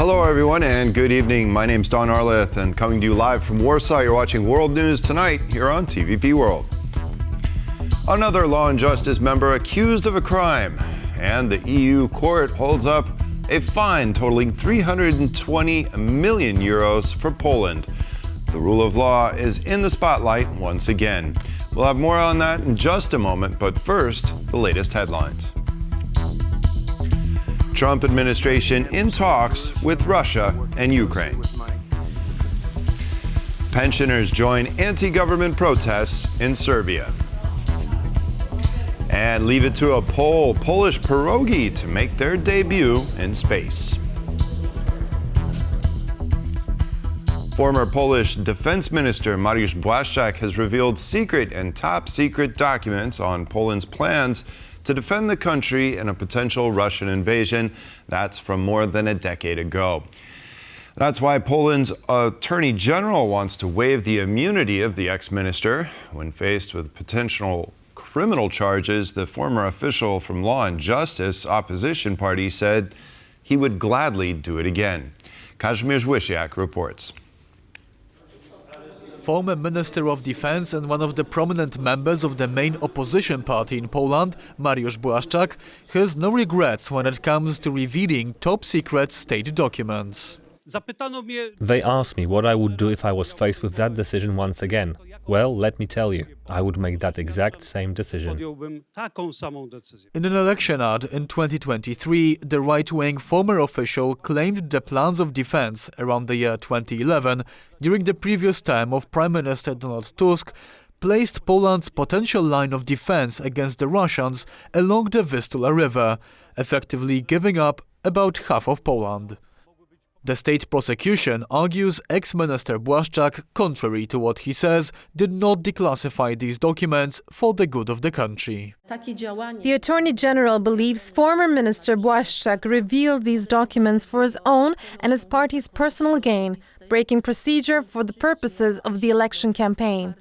Hello everyone and good evening. My name's Don Arleth and coming to you live from Warsaw, you're watching World News Tonight here on TVP World. Another Law and Justice member accused of a crime, and the EU court holds up a fine totaling 320 million euros for Poland. The rule of law is in the spotlight once again. We'll have more on that in just a moment, but first, the latest headlines. Trump administration in talks with Russia and Ukraine. Pensioners join anti-government protests in Serbia. And leave it to a Polish pierogi to make their debut in space. Former Polish Defense Minister Mariusz Błaszczak has revealed secret and top secret documents on Poland's plans to defend the country in a potential Russian invasion. That's from more than a decade ago. That's why Poland's Attorney General wants to waive the immunity of the ex-minister. When faced with potential criminal charges, the former official from Law and Justice opposition party said he would gladly do it again. Mariusz Błaszczak reports. Former Minister of Defense and one of the prominent members of the main opposition party in Poland, Mariusz Błaszczak, has no regrets when it comes to revealing top-secret state documents. They asked me what I would do if I was faced with that decision once again. Well, let me tell you, I would make that exact same decision. In an election ad in 2023, the right-wing former official claimed the plans of defense around the year 2011, during the previous term of Prime Minister Donald Tusk, placed Poland's potential line of defense against the Russians along the Vistula River, effectively giving up about half of Poland. The state prosecution argues ex-minister Błaszczak, contrary to what he says, did not declassify these documents for the good of the country. The Attorney General believes former Minister Błaszczak revealed these documents for his own and his party's personal gain, breaking procedure for the purposes of the election campaign.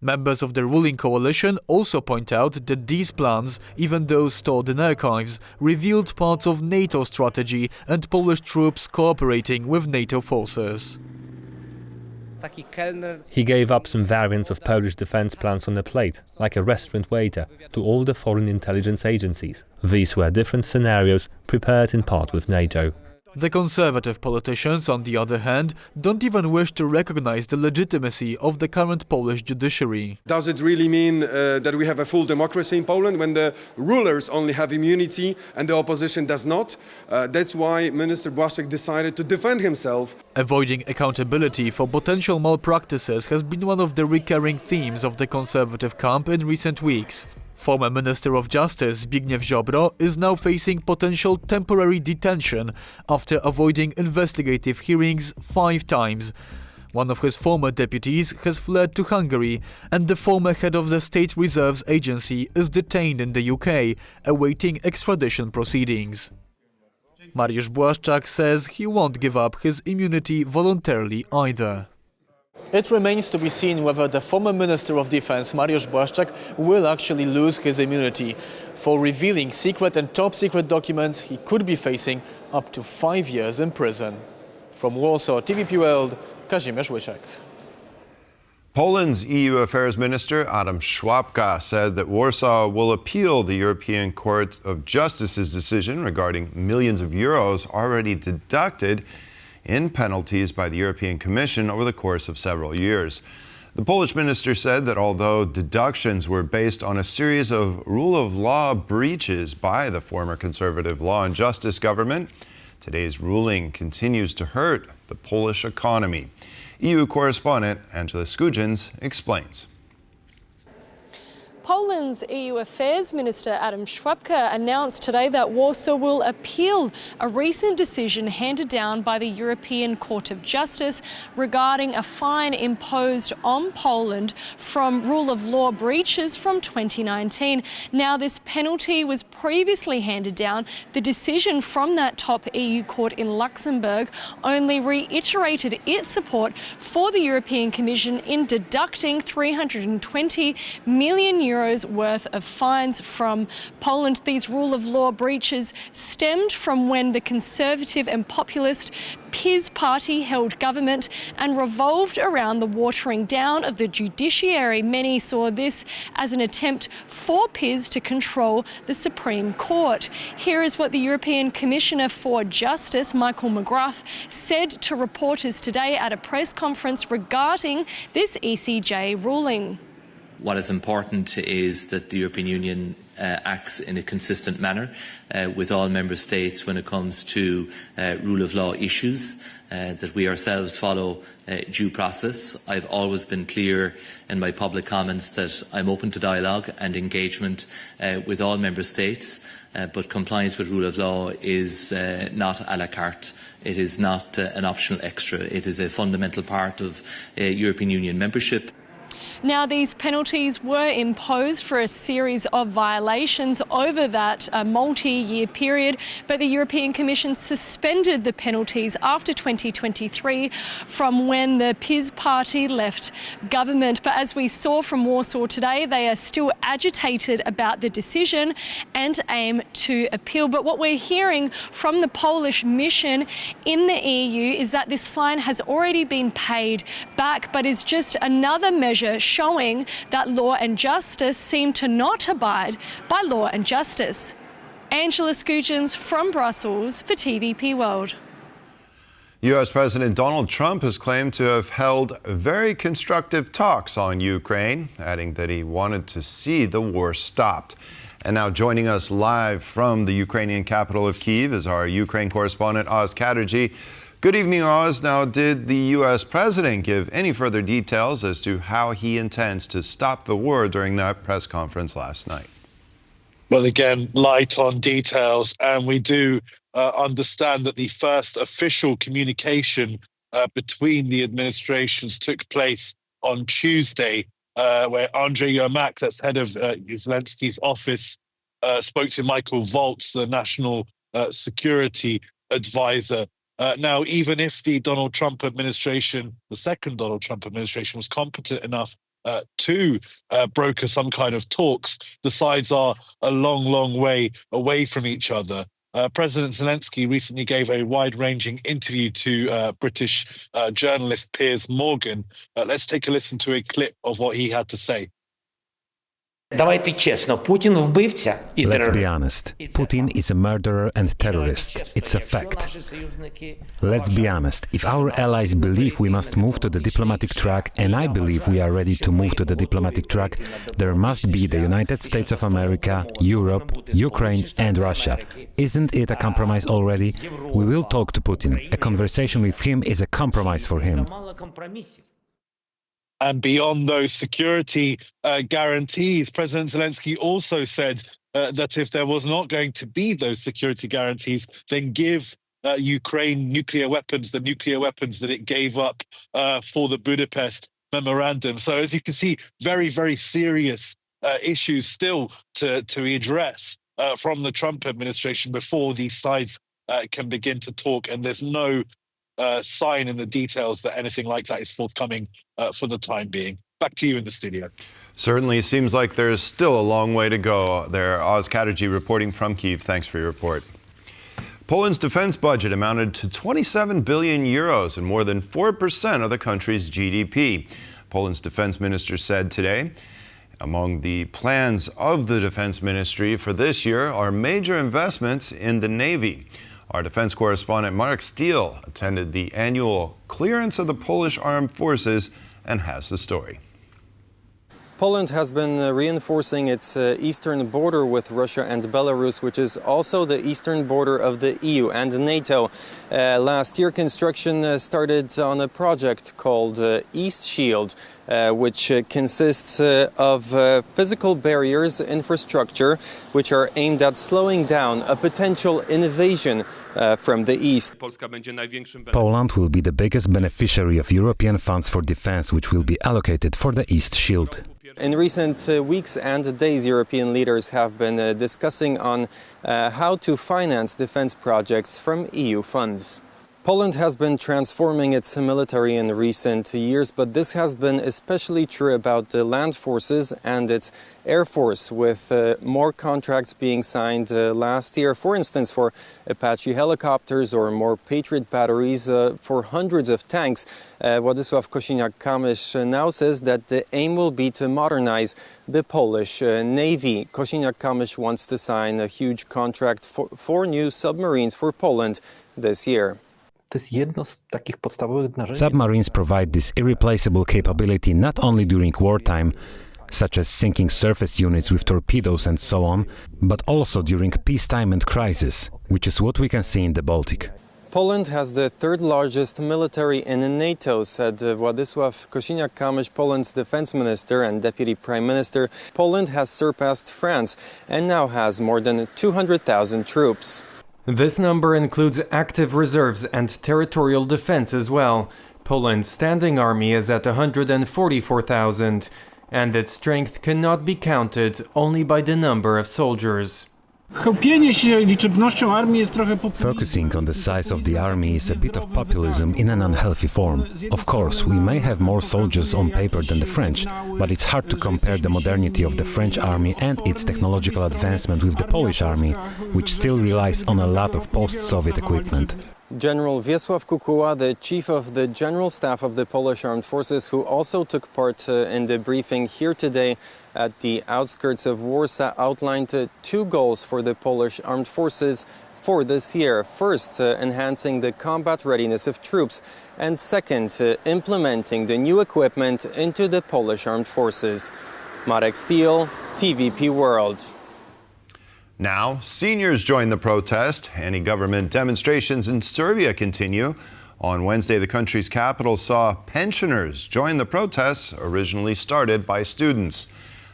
Members of the ruling coalition also point out that these plans, even those stored in archives, revealed parts of NATO strategy and Polish troops cooperating with NATO forces. He gave up some variants of Polish defense plans on a plate, like a restaurant waiter, to all the foreign intelligence agencies. These were different scenarios prepared in part with NATO. The conservative politicians, on the other hand, don't even wish to recognize the legitimacy of the current Polish judiciary. Does it really mean that we have a full democracy in Poland when the rulers only have immunity and the opposition does not? That's why Minister Błaszczak decided to defend himself. Avoiding accountability for potential malpractices has been one of the recurring themes of the conservative camp in recent weeks. Former Minister of Justice Zbigniew Ziobro is now facing potential temporary detention after avoiding investigative hearings 5 times. One of his former deputies has fled to Hungary, and the former head of the State Reserves Agency is detained in the UK, awaiting extradition proceedings. Mariusz Błaszczak says he won't give up his immunity voluntarily either. It remains to be seen whether the former Minister of Defense, Mariusz Błaszczak, will actually lose his immunity. For revealing secret and top-secret documents, he could be facing up to 5 years in prison. From Warsaw, TVP World, Mariusz Błaszczak. Poland's EU Affairs Minister Adam Szłapka said that Warsaw will appeal the European Court of Justice's decision regarding millions of euros already deducted in penalties by the European Commission over the course of several years. The Polish minister said that although deductions were based on a series of rule of law breaches by the former conservative Law and Justice government, today's ruling continues to hurt the Polish economy. EU correspondent Angela Skujins explains. Poland's EU Affairs Minister Adam Szłapka announced today that Warsaw will appeal a recent decision handed down by the European Court of Justice regarding a fine imposed on Poland from rule of law breaches from 2019. Now, this penalty was previously handed down. The decision from that top EU court in Luxembourg only reiterated its support for the European Commission in deducting 320 million euros euros worth of fines from Poland. These rule of law breaches stemmed from when the conservative and populist PiS party held government and revolved around the watering down of the judiciary. Many saw this as an attempt for PiS to control the Supreme Court. Here is what the European Commissioner for Justice, Michael McGrath, said to reporters today at a press conference regarding this ECJ ruling. What is important is that the European Union acts in a consistent manner with all member states when it comes to rule of law issues, that we ourselves follow due process. I've always been clear in my public comments that I'm open to dialogue and engagement with all member states, but compliance with rule of law is not a la carte. It is not an optional extra. It is a fundamental part of European Union membership. Now, these penalties were imposed for a series of violations over that multi-year period, but the European Commission suspended the penalties after 2023 from when the PiS party left government. But as we saw from Warsaw today, they are still agitated about the decision and aim to appeal. But what we're hearing from the Polish mission in the EU is that this fine has already been paid back, but is just another measure showing that law and justice seem to not abide by law and justice. Angela Skujins from Brussels for TVP World. U.S. President Donald Trump has claimed to have held very constructive talks on Ukraine, adding that he wanted to see the war stopped. And now joining us live from the Ukrainian capital of Kyiv is our Ukraine correspondent, Oz Chatterjee. Good evening, Oz. Now, did the U.S. president give any further details as to how he intends to stop the war during that press conference last night? Well, again, light on details, and we do understand that the first official communication between the administrations took place on Tuesday, where Andriy Yermak, that's head of Zelensky's office, spoke to Michael Voltz, the national security advisor. Now, even if the Donald Trump administration, the second Donald Trump administration, was competent enough to broker some kind of talks, the sides are a long, long way away from each other. President Zelensky recently gave a wide-ranging interview to British journalist Piers Morgan. Let's take a listen to a clip of what he had to say. Давайте чесно, Путін вбивця і Let's терорист. be honest. Putin is a murderer and terrorist. It's a fact. Let's be honest. If our allies believe we must move to the diplomatic track, and I believe we are ready to move to the diplomatic track, there must be the United States of America, Europe, Ukraine, and Russia. Isn't it a compromise already? We will talk to Putin. A conversation with him is a compromise for him. And beyond those security guarantees, President Zelensky also said that if there was not going to be those security guarantees, then give Ukraine nuclear weapons, the nuclear weapons that it gave up for the Budapest memorandum. So as you can see, very, very serious issues still to address from the Trump administration before these sides can begin to talk. And there's no sign in the details that anything like that is forthcoming for the time being. Back to you in the studio. Certainly seems like there's still a long way to go there. Oz Chatterjee reporting from Kyiv. Thanks for your report. Poland's defense budget amounted to 27 billion euros and more than 4% of the country's GDP. Poland's defense minister said today. Among the plans of the defense ministry for this year are major investments in the Navy. Our defense correspondent Mark Steele attended the annual clearance of the Polish armed forces and has the story. Poland has been reinforcing its eastern border with Russia and Belarus, which is also the eastern border of the EU and NATO. Last year, construction started on a project called East Shield, which consists of physical barriers, infrastructure, which are aimed at slowing down a potential invasion from the east. Poland will be the biggest beneficiary of European funds for defense, which will be allocated for the East Shield. In recent weeks and days, European leaders have been discussing on how to finance defense projects from EU funds. Poland has been transforming its military in recent years, but this has been especially true about the land forces and its air force, with more contracts being signed last year, for instance, for Apache helicopters or more Patriot batteries for hundreds of tanks. Władysław Kosiniak-Kamysz now says that the aim will be to modernize the Polish Navy. Kosiniak-Kamysz wants to sign a huge contract for 4 new submarines for Poland this year. Submarines provide this irreplaceable capability not only during wartime, such as sinking surface units with torpedoes and so on, but also during peacetime and crisis, which is what we can see in the Baltic. Poland has the third largest military in NATO, said Władysław Kosiniak-Kamysz, Poland's defense minister and deputy prime minister. Poland has surpassed France and now has more than 200,000 troops. This number includes active reserves and territorial defense as well. Poland's standing army is at 144,000, and its strength cannot be counted only by the number of soldiers. Focusing on the size of the army is a bit of populism in an unhealthy form. Of course, we may have more soldiers on paper than the French, but it's hard to compare the modernity of the French army and its technological advancement with the Polish army, which still relies on a lot of post-Soviet equipment. General Wiesław Kukuła, the chief of the General Staff of the Polish Armed Forces, who also took part in the briefing here today at the outskirts of Warsaw, outlined 2 goals for the Polish Armed Forces for this year. First, enhancing the combat readiness of troops, and second, implementing the new equipment into the Polish Armed Forces. Marek Steele, TVP World. Now, seniors join the protest. Anti-government demonstrations in Serbia continue. On Wednesday, the country's capital saw pensioners join the protests originally started by students.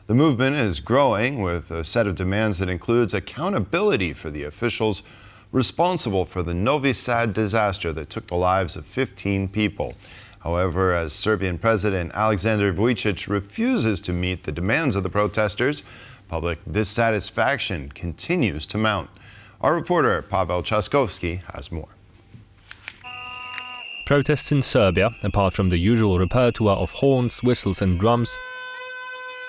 The movement is growing with a set of demands that includes accountability for the officials responsible for the Novi Sad disaster that took the lives of 15 people. However, as Serbian President Aleksandar Vučić refuses to meet the demands of the protesters, public dissatisfaction continues to mount. Our reporter Pavel Czaskovsky has more. Protests in Serbia, apart from the usual repertoire of horns, whistles and drums,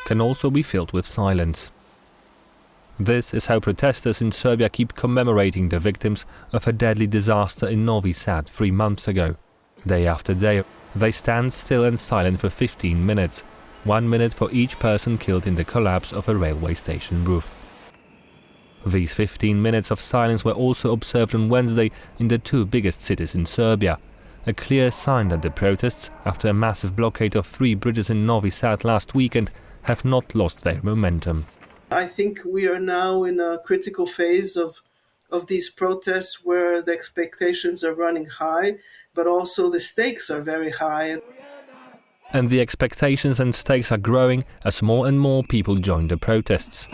can also be filled with silence. This is how protesters in Serbia keep commemorating the victims of a deadly disaster in Novi Sad 3 months ago. Day after day, they stand still and silent for 15 minutes. 1 minute for each person killed in the collapse of a railway station roof. These 15 minutes of silence were also observed on Wednesday in the 2 biggest cities in Serbia, a clear sign that the protests, after a massive blockade of 3 bridges in Novi Sad last weekend, have not lost their momentum. I think we are now in a critical phase of these protests where the expectations are running high, but also the stakes are very high. And the expectations and stakes are growing as more and more people join the protests.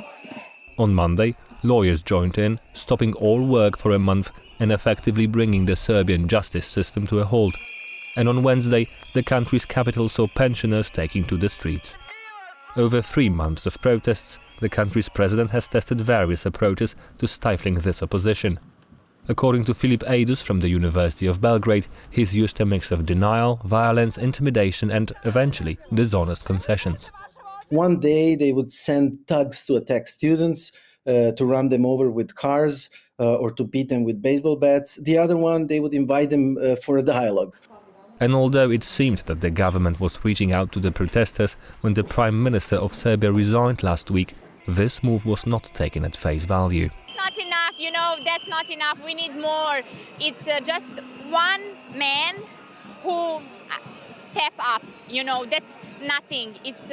On Monday, lawyers joined in, stopping all work for a month and effectively bringing the Serbian justice system to a halt. And on Wednesday, the country's capital saw pensioners taking to the streets. Over 3 months of protests, the country's president has tested various approaches to stifling this opposition. According to Filip Eidus from the University of Belgrade, he's used a mix of denial, violence, intimidation and, eventually, dishonest concessions. One day they would send thugs to attack students, to run them over with cars or to beat them with baseball bats. The other one, they would invite them for a dialogue. And although it seemed that the government was reaching out to the protesters when the Prime Minister of Serbia resigned last week, this move was not taken at face value. Not enough, that's not enough. We need more. It's just one man who step up, that's nothing. It's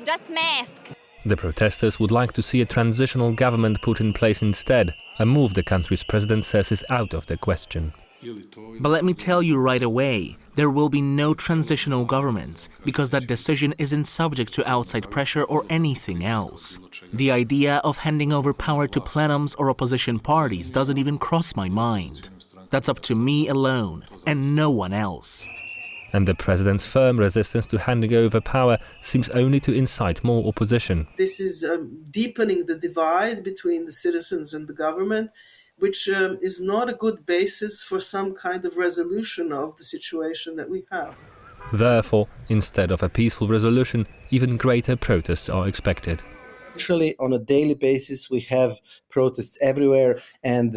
just mask. The protesters would like to see a transitional government put in place instead, a move the country's president says is out of the question. But let me tell you right away, there will be no transitional government, because that decision isn't subject to outside pressure or anything else. The idea of handing over power to plenums or opposition parties doesn't even cross my mind. That's up to me alone, and no one else. And the president's firm resistance to handing over power seems only to incite more opposition. This is deepening the divide between the citizens and the government, which is not a good basis for some kind of resolution of the situation that we have. Therefore, instead of a peaceful resolution, even greater protests are expected. Literally on a daily basis, we have protests everywhere, and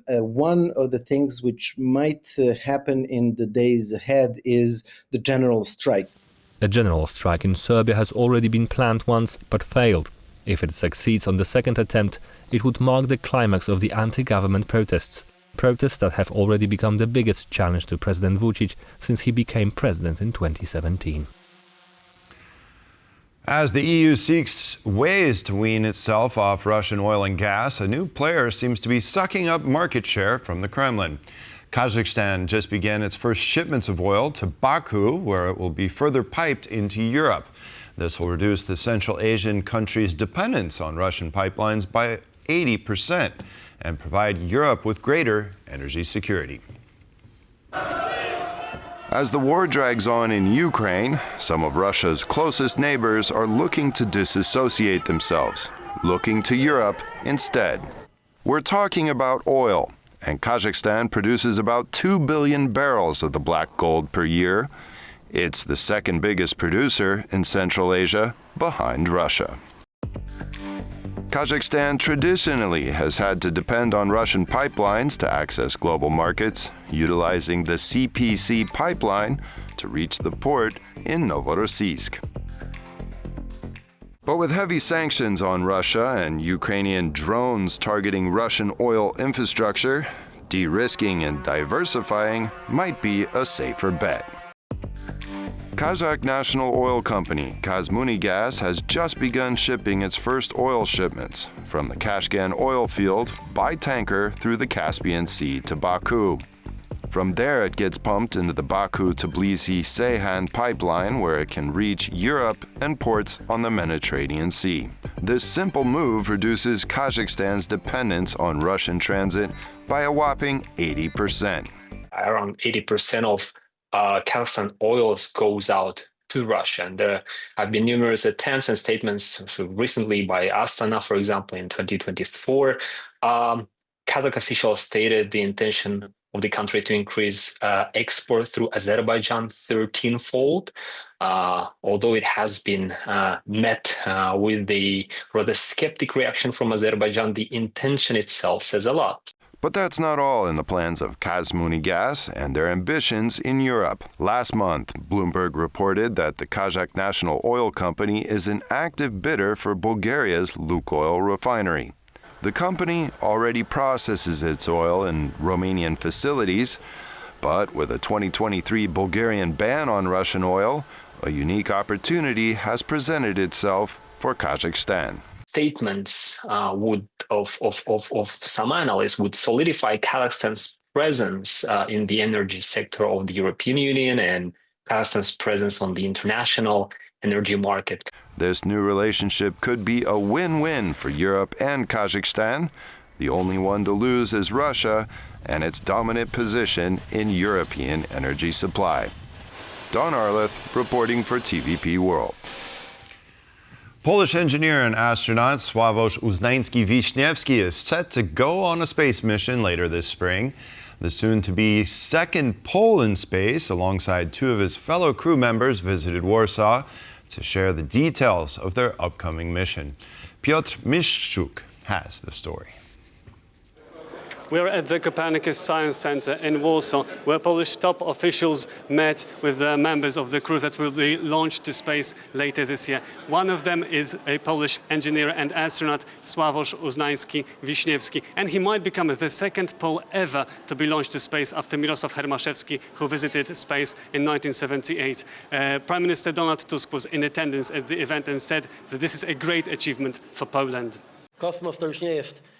one of the things which might happen in the days ahead is the general strike. A general strike in Serbia has already been planned once, but failed. If it succeeds on the second attempt, it would mark the climax of the anti-government protests. Protests that have already become the biggest challenge to President Vučić since he became president in 2017. As the EU seeks ways to wean itself off Russian oil and gas, a new player seems to be sucking up market share from the Kremlin. Kazakhstan just began its first shipments of oil to Baku, where it will be further piped into Europe. This will reduce the Central Asian country's dependence on Russian pipelines by 80% and provide Europe with greater energy security. As the war drags on in Ukraine, some of Russia's closest neighbors are looking to disassociate themselves, looking to Europe instead. We're talking about oil, and Kazakhstan produces about 2 billion barrels of the black gold per year. It's the second biggest producer in Central Asia, behind Russia. Kazakhstan traditionally has had to depend on Russian pipelines to access global markets, utilizing the CPC pipeline to reach the port in Novorossiysk. But with heavy sanctions on Russia and Ukrainian drones targeting Russian oil infrastructure, de-risking and diversifying might be a safer bet. Kazakh national oil company Kazmunigas has just begun shipping its first oil shipments from the Kashgan oil field by tanker through the Caspian Sea to Baku. From there, it gets pumped into the Baku-Tbilisi-Ceyhan pipeline, where it can reach Europe and ports on the Mediterranean Sea. This simple move reduces Kazakhstan's dependence on Russian transit by a whopping 80%. Around 80% of Kazakhstan oils goes out to Russia. And there have been numerous attempts and statements recently by Astronaut, for example, in 2024. Kazakh officials stated the intention of the country to increase export through Azerbaijan 13-fold, although it has been met with the rather skeptic reaction from Azerbaijan. The intention itself says a lot. But that's not all in the plans of Kazmunigas and their ambitions in Europe. Last month, Bloomberg reported that the Kazakh national oil company is an active bidder for Bulgaria's Lukoil refinery. The company already processes its oil in Romanian facilities, but with a 2023 Bulgarian ban on Russian oil, a unique opportunity has presented itself for Kazakhstan. Statements of some analysts would solidify Kazakhstan's presence in the energy sector of the European Union and Kazakhstan's presence on the international energy market. This new relationship could be a win-win for Europe and Kazakhstan. The only one to lose is Russia and its dominant position in European energy supply. Don Arleth reporting for TVP World. Polish engineer and astronaut Sławosz Uznański-Wiśniewski is set to go on a space mission later this spring. The soon-to-be second Pole in space, alongside two of his fellow crew members, visited Warsaw to share the details of their upcoming mission. Piotr Miszczuk has the story. We're at the Copernicus Science Center in Warsaw, where Polish top officials met with the members of the crew that will be launched to space later this year. One of them is a Polish engineer and astronaut, Sławosz Uznański-Wiśniewski, and he might become the second Pole ever to be launched to space after Mirosław Hermaszewski, who visited space in 1978. Prime Minister Donald Tusk was in attendance at the event and said that this is a great achievement for Poland.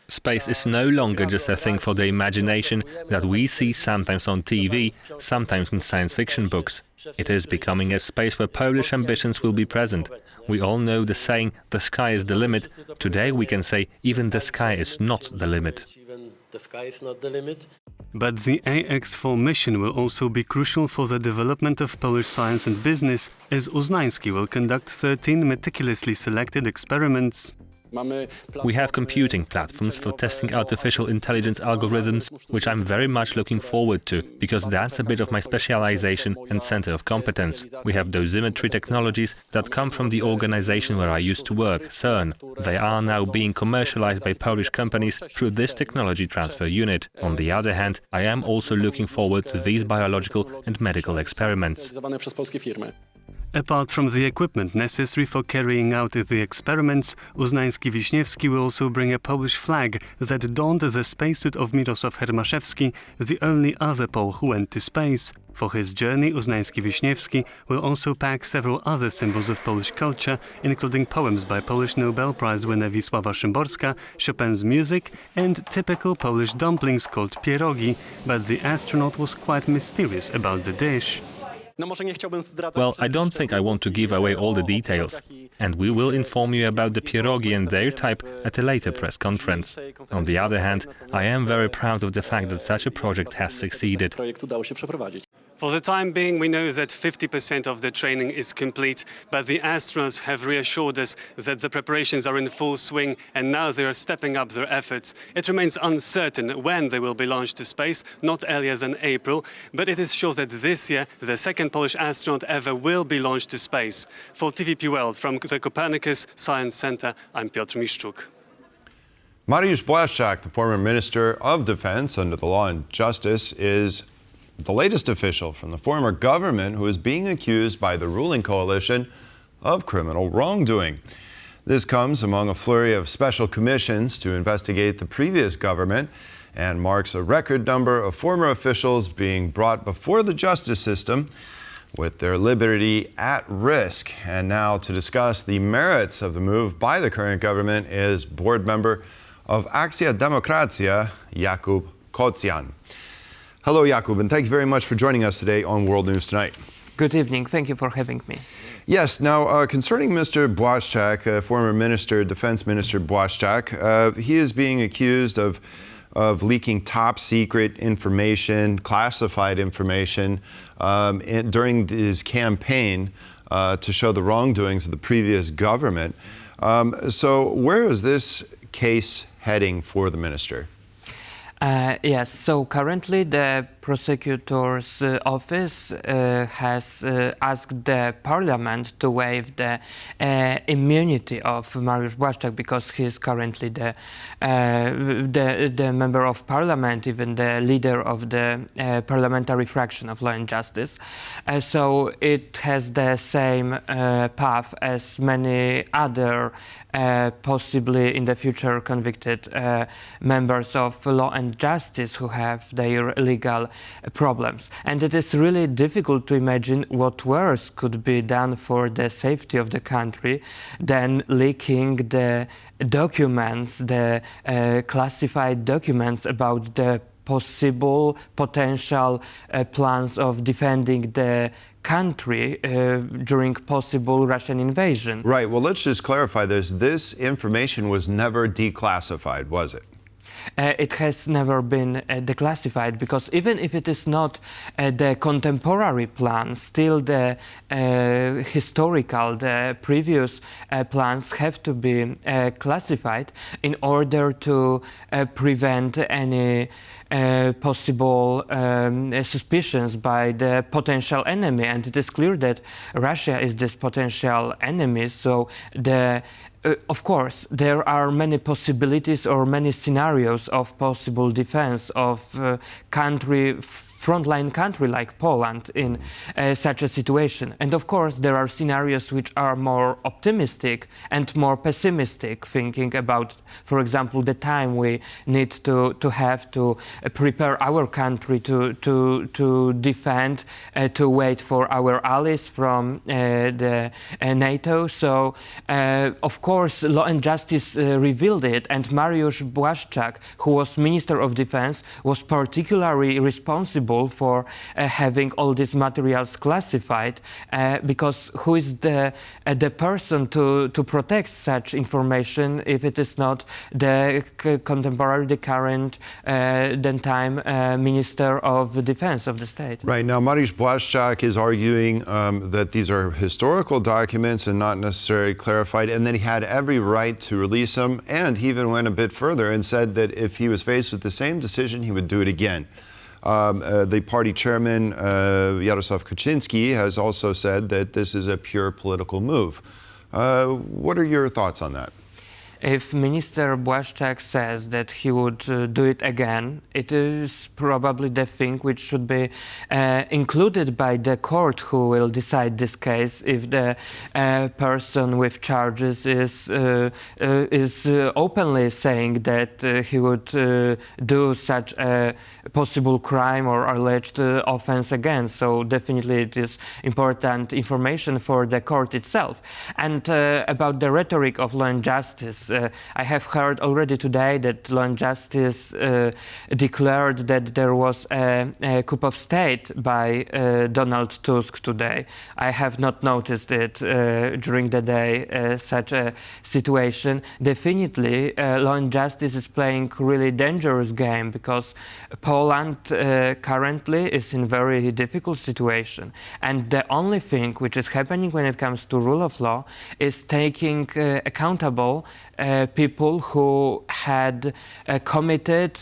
Space is no longer just a thing for the imagination that we see sometimes on TV, sometimes in science fiction books. It is becoming a space where Polish ambitions will be present. We all know the saying, the sky is the limit. Today we can say, even the sky is not the limit. But the AX4 mission will also be crucial for the development of Polish science and business, as Uznański will conduct 13 meticulously selected experiments. We have computing platforms for testing artificial intelligence algorithms, which I'm very much looking forward to, because that's a bit of my specialization and center of competence. We have dosimetry technologies that come from the organization where I used to work, CERN. They are now being commercialized by Polish companies through this technology transfer unit. On the other hand, I am also looking forward to these biological and medical experiments. Apart from the equipment necessary for carrying out the experiments, Uznański-Wiśniewski will also bring a Polish flag that donned the spacesuit of Mirosław Hermaszewski, the only other Pole who went to space. For his journey, Uznański-Wiśniewski will also pack several other symbols of Polish culture, including poems by Polish Nobel Prize winner Wisława Szymborska, Chopin's music, and typical Polish dumplings called pierogi, but the astronaut was quite mysterious about the dish. Well, I don't think I want to give away all the details, and we will inform you about the pierogi and their type at a later press conference. On the other hand, I am very proud of the fact that such a project has succeeded. For the time being, we know that 50% of the training is complete, but the astronauts have reassured us that the preparations are in full swing and now they are stepping up their efforts. It remains uncertain when they will be launched to space, not earlier than April, but it is sure that this year the second Polish astronaut ever will be launched to space. For TVP World from the Copernicus Science Center, I'm Piotr Miszczuk. Mariusz Błaszczak, the former Minister of Defense under the Law and Justice, is the latest official from the former government who is being accused by the ruling coalition of criminal wrongdoing. This comes among a flurry of special commissions to investigate the previous government and marks a record number of former officials being brought before the justice system with their liberty at risk. And now to discuss the merits of the move by the current government is board member of Akcja Demokracja, Jakub Kocjan. Hello, Jakub, and thank you very much for joining us today on World News Tonight. Good evening. Thank you for having me. Yes. Now, concerning Mr. Błaszczak, former Minister, Defense Minister Błaszczak, he is being accused of leaking top secret information, classified information, during his campaign to show the wrongdoings of the previous government. So where is this case heading for the minister? Yes, so currently the prosecutor's office has asked the parliament to waive the immunity of Mariusz Błaszczak because he is currently the member of parliament, even the leader of the parliamentary fraction of Law and Justice. So it has the same path as many other possibly in the future convicted members of Law and Justice who have their legal problems. And it is really difficult to imagine what worse could be done for the safety of the country than leaking the documents, the classified documents about the potential plans of defending the country during possible Russian invasion. Right. Well, let's just clarify this. This information was never declassified, was it? It has never been declassified because even if it is not the contemporary plan, still the historical, the previous plans have to be classified in order to prevent any possible suspicions by the potential enemy. And it is clear that Russia is this potential enemy, so of course, there are many possibilities or many scenarios of possible defense of frontline country like Poland in such a situation. And of course, there are scenarios which are more optimistic and more pessimistic, thinking about, for example, the time we need to have to prepare our country to defend, to wait for our allies from the NATO. So, of course, Law and Justice revealed it, and Mariusz Błaszczak, who was Minister of Defense, was particularly responsible for having all these materials classified, because who is the person to protect such information if it is not the contemporary, the current, then time Minister of Defense of the state. Right. Now, Mariusz Błaszczak is arguing that these are historical documents and not necessarily clarified, and that he had every right to release him, and he even went a bit further and said that if he was faced with the same decision, he would do it again. The party chairman, Jarosław Kaczynski, has also said that this is a pure political move. What are your thoughts on that? If Minister Błaszczak says that he would do it again, it is probably the thing which should be included by the court who will decide this case if the person with charges is openly saying that he would do such a possible crime or alleged offense again. So definitely it is important information for the court itself. And about the rhetoric of law and justice, I have heard already today that Law and Justice declared that there was a coup of state by Donald Tusk today. I have not noticed it during the day, such a situation. Definitely, Law and Justice is playing really dangerous game because Poland currently is in very difficult situation. And the only thing which is happening when it comes to rule of law is taking accountable people who had committed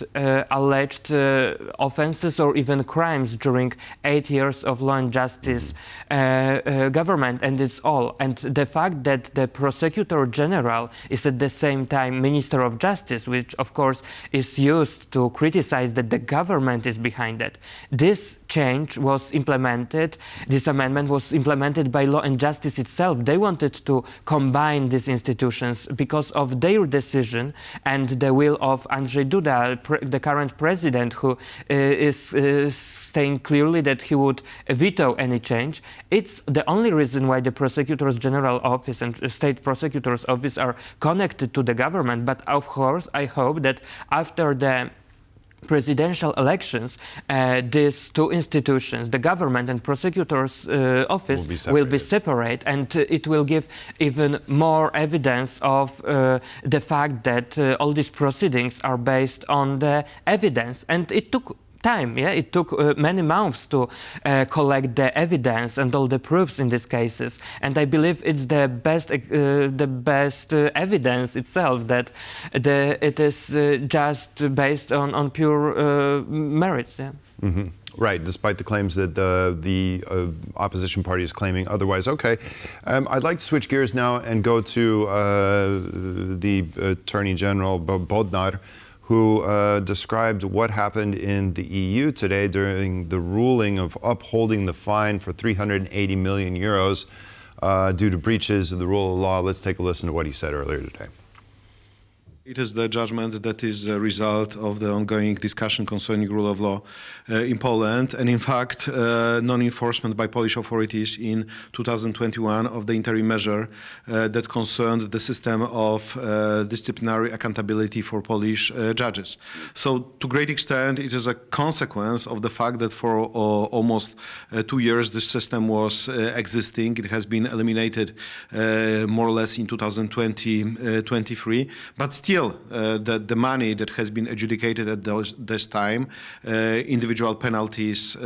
alleged offenses or even crimes during 8 years of law and justice government, and it's all. And the fact that the Prosecutor General is at the same time Minister of Justice, which of course is used to criticize that the government is behind it. This change was implemented, this amendment was implemented by Law and Justice itself. They wanted to combine these institutions because of their decision and the will of Andrzej Duda, the current president, who is saying clearly that he would veto any change. It's the only reason why the Prosecutor's General Office and State Prosecutor's Office are connected to the government. But of course, I hope that after the presidential elections, these two institutions, the government and prosecutor's office, will be separate, and it will give even more evidence of the fact that all these proceedings are based on the evidence. And it took time, yeah? It took many months to collect the evidence and all the proofs in these cases. And I believe it's the best evidence itself that it is just based on pure merits. Yeah? Mm-hmm. Right, despite the claims that the opposition party is claiming otherwise. Okay, I'd like to switch gears now and go to the Attorney General Bodnar, who described what happened in the EU today during the ruling of upholding the fine for 380 million euros due to breaches of the rule of law. Let's take a listen to what he said earlier today. It is the judgment that is a result of the ongoing discussion concerning rule of law in Poland, and in fact non-enforcement by Polish authorities in 2021 of the interim measure that concerned the system of disciplinary accountability for Polish judges. So to a great extent it is a consequence of the fact that for almost 2 years this system was existing. It has been eliminated more or less in 2023, but still the money that has been adjudicated at this time, individual penalties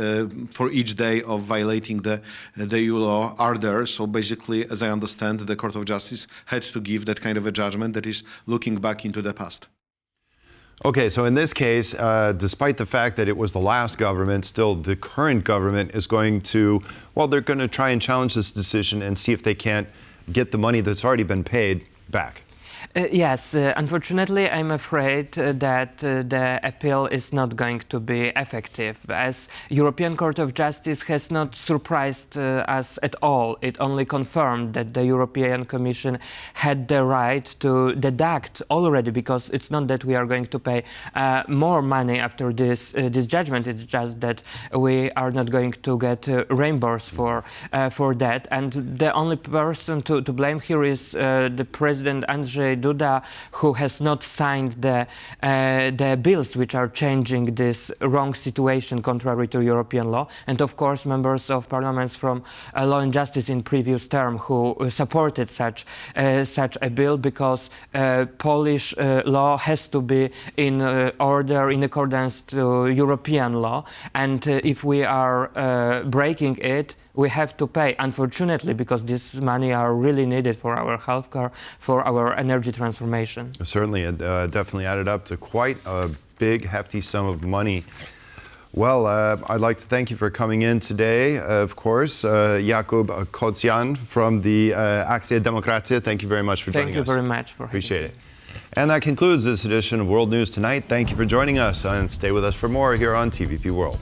for each day of violating the EU law are there. So basically, as I understand, the Court of Justice had to give that kind of a judgment that is looking back into the past. Okay, so in this case, despite the fact that it was the last government, still the current government is going to, well, they're going to try and challenge this decision and see if they can't get the money that's already been paid back. Yes, unfortunately, I'm afraid that the appeal is not going to be effective, as European Court of Justice has not surprised us at all. It only confirmed that the European Commission had the right to deduct already, because it's not that we are going to pay more money after this judgment. It's just that we are not going to get reimbursed for that. And the only person to blame here is the President Andrzej Andrzej Duda, who has not signed the bills which are changing this wrong situation contrary to European law, and of course members of parliaments from Law and Justice in previous term who supported such a bill, because Polish law has to be in order, in accordance to European law, and if we are breaking it, we have to pay, unfortunately, because this money are really needed for our healthcare, for our energy transformation. Certainly, it definitely added up to quite a big, hefty sum of money. Well, I'd like to thank you for coming in today. Of course, Jakub Kocjan from the Akcja Demokracja. Thank you very much for joining us. Thank you very much. Appreciate it. And that concludes this edition of World News Tonight. Thank you for joining us, and stay with us for more here on TVP World.